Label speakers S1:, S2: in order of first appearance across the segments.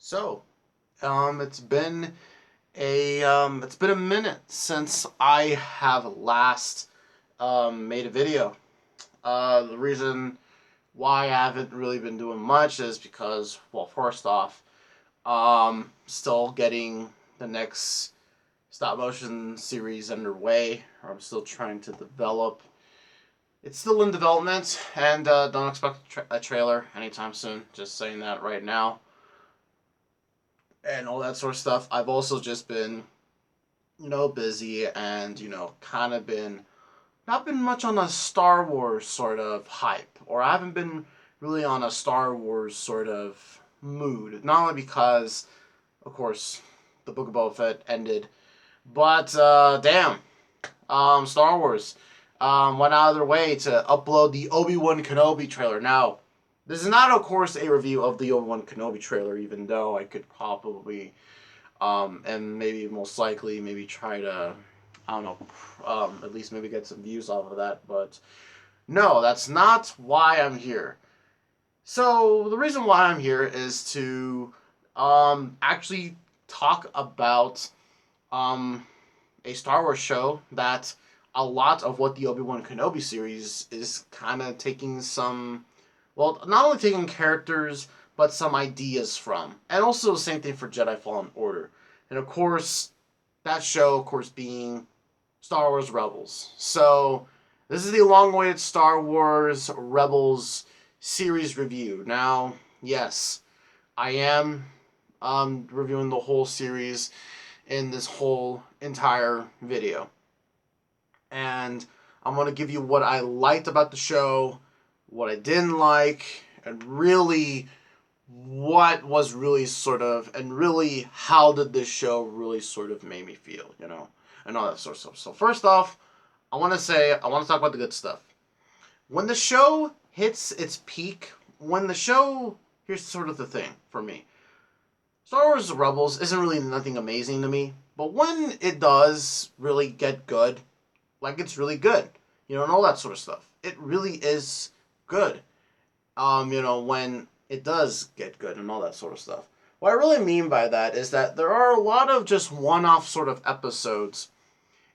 S1: So, it's been a minute since I have last made a video. The reason why I haven't really been doing much is because, well, first off, still getting the next stop motion series underway. I'm still trying to develop. It's still in development, and don't expect a trailer anytime soon. Just saying that right now and all that sort of stuff. I've also just been, busy and, kind of been not been much on a Star Wars sort of hype, or I haven't been really on a Star Wars sort of mood. Not only because, of course, the Book of Boba Fett ended, but damn, Star Wars went out of their way to upload the Obi Wan Kenobi trailer. Now, this is not, of course, a review of the Obi Wan Kenobi trailer, even though I could probably, and maybe most likely, maybe try to, I don't know, at least maybe get some views off of that. But no, that's not why I'm here. So the reason why I'm here is to actually talk about um, a Star Wars show that a lot of what the Obi-Wan Kenobi series is kind of taking some, well, not only taking characters, but some ideas from. And also the same thing for Jedi Fallen Order. And of course, that show, of course, being Star Wars Rebels. So, this is the long-awaited Star Wars Rebels series review. Now, yes, I am reviewing the whole series in this whole entire video. And I'm going to give you what I liked about the show, what I didn't like, and really what was really sort of, and really how did this show really sort of make me feel, and all that sort of stuff. So first off, I want to talk about the good stuff. When the show hits its peak, here's sort of the thing for me. Star Wars Rebels isn't really nothing amazing to me, but when it does really get good, like it's really good, and all that sort of stuff. It really is good. When it does get good and all that sort of stuff. What I really mean by that is that there are a lot of just one-off sort of episodes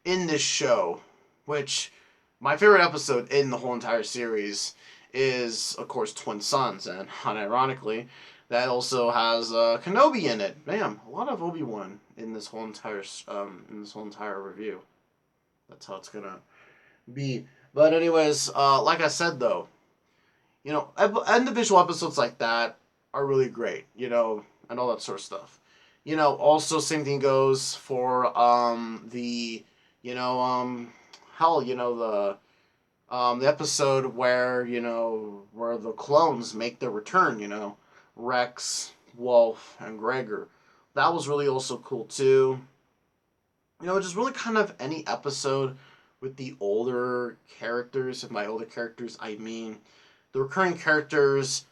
S1: in this show, which my favorite episode in the whole entire series is, of course, Twin Suns, and unironically, that also has Kenobi in it. Bam, a lot of Obi-Wan in this whole entire review. That's how it's gonna be. But anyways, like I said though, individual episodes like that are really great, and all that sort of stuff. Also same thing goes for the, you know, hell, the episode where, where the clones make their return, Rex, Wolf, and Gregor. That was really also cool too. Just really kind of any episode with the older characters, and by older characters I mean the recurring characters,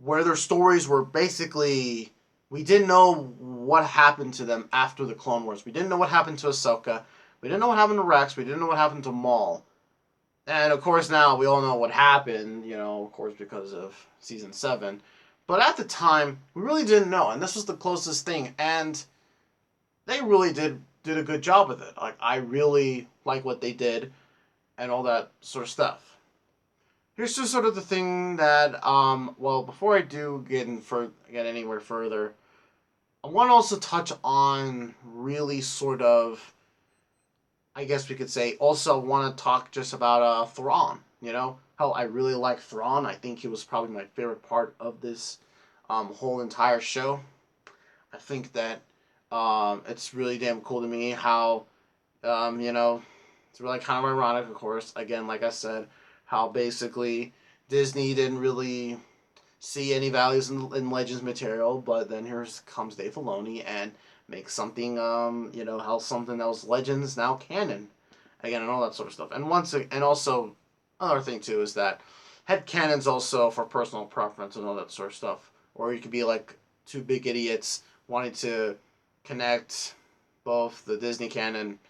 S1: where their stories were basically, we didn't know what happened to them after the Clone Wars. We didn't know what happened to Ahsoka. We didn't know what happened to Rex. We didn't know what happened to Maul. And of course now we all know what happened, of course because of Season 7. But at the time, we really didn't know. And this was the closest thing. And they really did a good job with it. Like, I really like what they did and all that sort of stuff. Here's just sort of the thing that, well, before I do get anywhere further, I want to also touch on really sort of, I guess we could say, also want to talk just about Thrawn, how I really like Thrawn. I think he was probably my favorite part of this whole entire show. I think that it's really damn cool to me how, it's really kind of ironic, of course, again, like I said, how basically Disney didn't really see any values in Legends material, but then here comes Dave Filoni and makes something, how something that was Legends now canon, again, and all that sort of stuff. And also another thing too is that head canon's also for personal preference and all that sort of stuff, or you could be like two big idiots wanting to connect both the Disney canon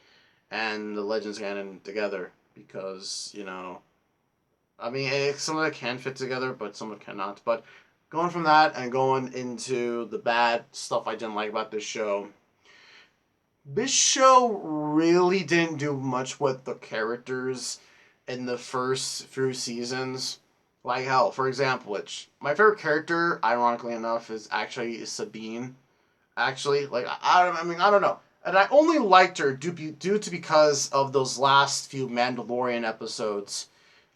S1: and the Legends canon together because, I mean, some of it can fit together, but some of it cannot. But going from that and going into the bad stuff I didn't like about this show. This show really didn't do much with the characters in the first few seasons. Like hell, for example, which my favorite character, ironically enough, is actually Sabine. Actually, like I mean, I don't know, and I only liked her due to because of those last few Mandalorian episodes.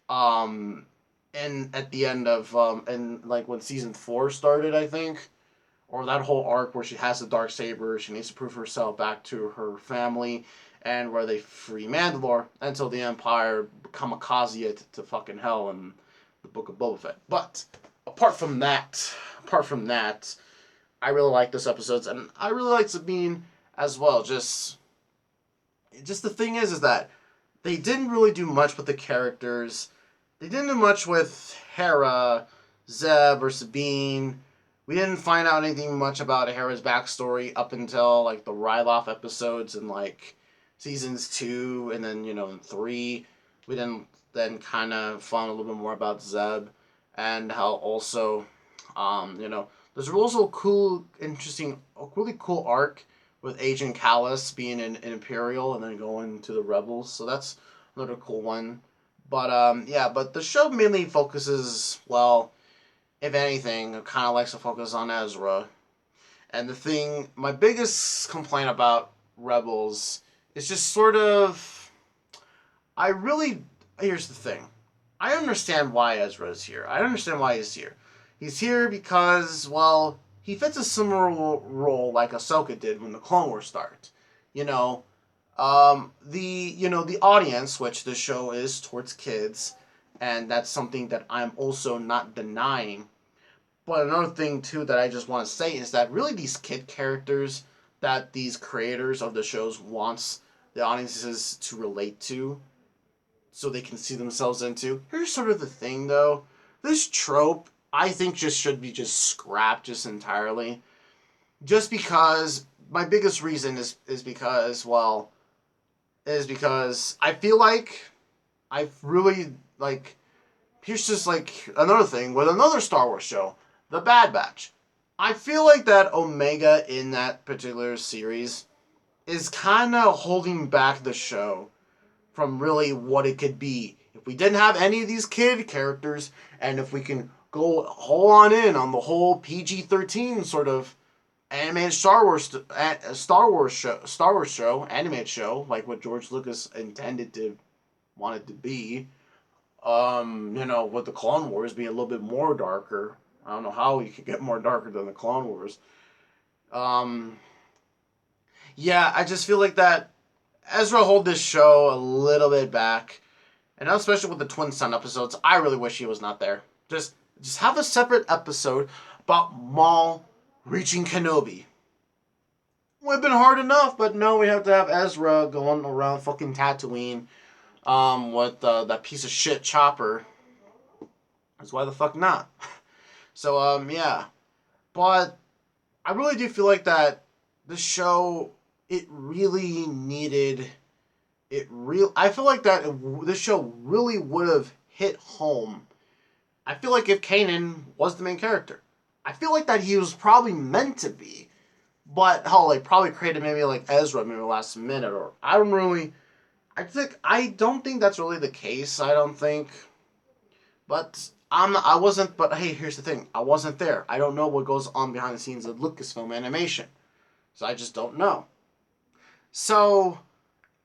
S1: Um, and at the end of and like when season 4 started, I think, or that whole arc where she has the dark saber, she needs to prove herself back to her family, and where they free Mandalore until the Empire kamikaze it to fucking hell in the Book of Boba Fett. But apart from that, I really like this episode, and I really like Sabine as well. Just the thing is that they didn't really do much with the characters. They didn't do much with Hera, Zeb, or Sabine. We didn't find out anything much about Hera's backstory up until like the Ryloth episodes in like seasons 2 and then in 3. We didn't then kind of find a little bit more about Zeb and how also, there's also a really cool arc with Agent Callus being in Imperial and then going to the Rebels. So that's another cool one. But but the show mainly focuses, well, if anything, it kind of likes to focus on Ezra. And my biggest complaint about Rebels is just sort of, here's the thing. I understand why Ezra is here. I understand why he's here. He's here because, well, he fits a similar role like Ahsoka did when the Clone Wars started. The audience, which the show is towards kids, and that's something that I'm also not denying. But another thing too that I just want to say is that really these kid characters that these creators of the shows wants the audiences to relate to, so they can see themselves into. Here's sort of the thing though. This trope, I think, just should be just scrapped just entirely. Just because my biggest reason is because I feel like I really like. Here's just like another thing with another Star Wars show, The Bad Batch. I feel like that Omega in that particular series is kind of holding back the show from really what it could be. If we didn't have any of these kid characters, and if we can go whole on in on the whole PG-13 sort of animated Star Wars show, animated show, like what George Lucas intended to want it to be. With the Clone Wars being a little bit more darker. I don't know how you could get more darker than the Clone Wars. I just feel like that Ezra hold this show a little bit back, and especially with the Twin Sun episodes. I really wish he was not there. Just have a separate episode about Maul reaching Kenobi. Would have been hard enough, but no, we have to have Ezra going around fucking Tatooine, with that piece of shit Chopper. That's why the fuck not. So but I really do feel like that the show, it really needed I feel like that this show really would have hit home. I feel like if Kanan was the main character, I feel like that he was probably meant to be, but hell, like probably created maybe like Ezra maybe last minute, or I don't think that's really the case. I don't think, but I wasn't. But hey, here's the thing: I wasn't there. I don't know what goes on behind the scenes of Lucasfilm Animation, so I just don't know. So,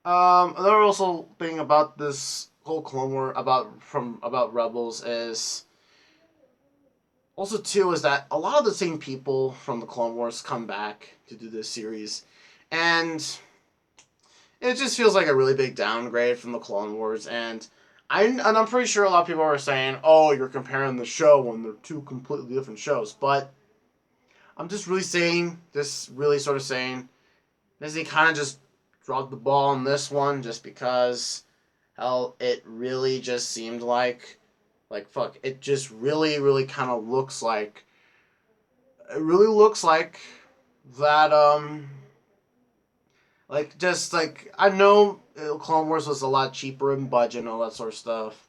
S1: another also thing about this whole Clone War about Rebels is also too is that a lot of the same people from the Clone Wars come back to do this series, and it just feels like a really big downgrade from the Clone Wars. And I'm pretty sure a lot of people are saying, "Oh, you're comparing the show when they're two completely different shows." But I'm just really sort of saying, Disney kind of just dropped the ball on this one, just because, hell, it really just seemed like fuck. It just really, really kind of looks like. It really looks like that. Just like I know Clone Wars was a lot cheaper in budget and all that sort of stuff.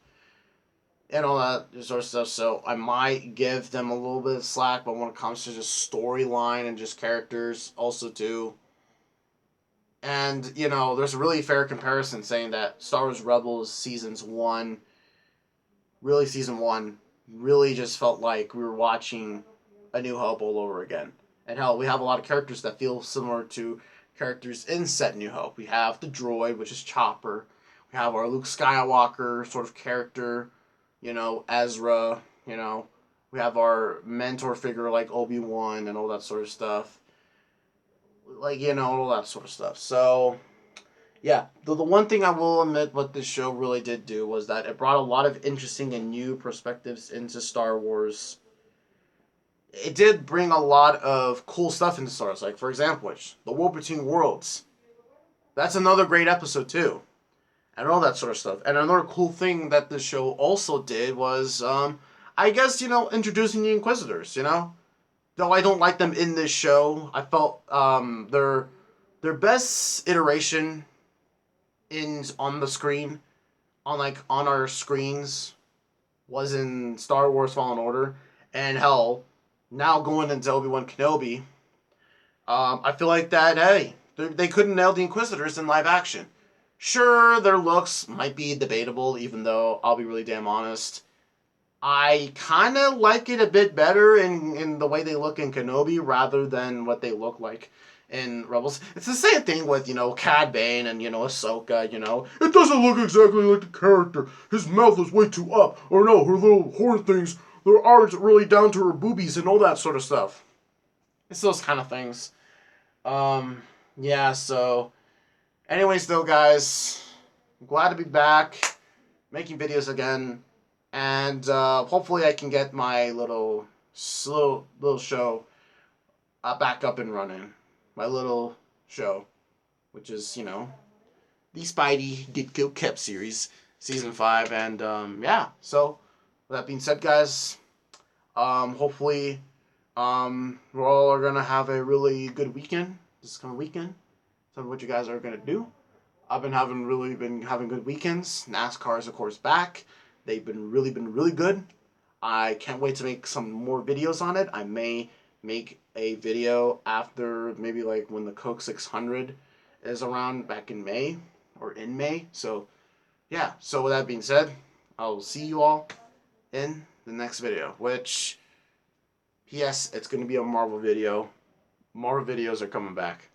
S1: and all that sort of stuff. So I might give them a little bit of slack, but when it comes to just storyline and just characters, also too. And there's a really fair comparison saying that Star Wars Rebels season one, really just felt like we were watching A New Hope all over again. And hell, we have a lot of characters that feel similar to characters in Set New Hope. We have the droid, which is Chopper. We have our Luke Skywalker sort of character, Ezra, we have our mentor figure like Obi Wan and all that sort of stuff. All that sort of stuff. So, yeah, the one thing I will admit what this show really did do was that it brought a lot of interesting and new perspectives into Star Wars. It did bring a lot of cool stuff into Star Wars. Like, for example, the War Between Worlds. That's another great episode, too. And all that sort of stuff. And another cool thing that this show also did was, I guess, introducing the Inquisitors, Though I don't like them in this show, I felt their best iteration on the screen, on our screens, was in Star Wars Fallen Order. And hell, now going into Obi Wan Kenobi, I feel like that, hey, they couldn't nail the Inquisitors in live action. Sure, their looks might be debatable, even though I'll be really damn honest. I kind of like it a bit better in the way they look in Kenobi rather than what they look like in Rebels. It's the same thing with, Cad Bane and, Ahsoka, It doesn't look exactly like the character. His mouth is way too up. Or no, her little horn things, they aren't really down to her boobies and all that sort of stuff. It's those kind of things. Yeah, so... Anyways, though, guys, I'm glad to be back, making videos again. And hopefully I can get my little show back up and running. My little show, which is, the Spidey Get Killed Kept series, Season 5. And, yeah. So, with that being said, guys, hopefully we all are going to have a really good weekend this coming weekend. Tell me what you guys are going to do. I've been having good weekends. NASCAR is, of course, back. They've been really good. I can't wait to make some more videos on it. I may make a video after maybe like when the Coke 600 is around back in May or in May. So, yeah. So with that being said, I will see you all in the next video, which, yes, it's going to be a Marvel video. Marvel videos are coming back.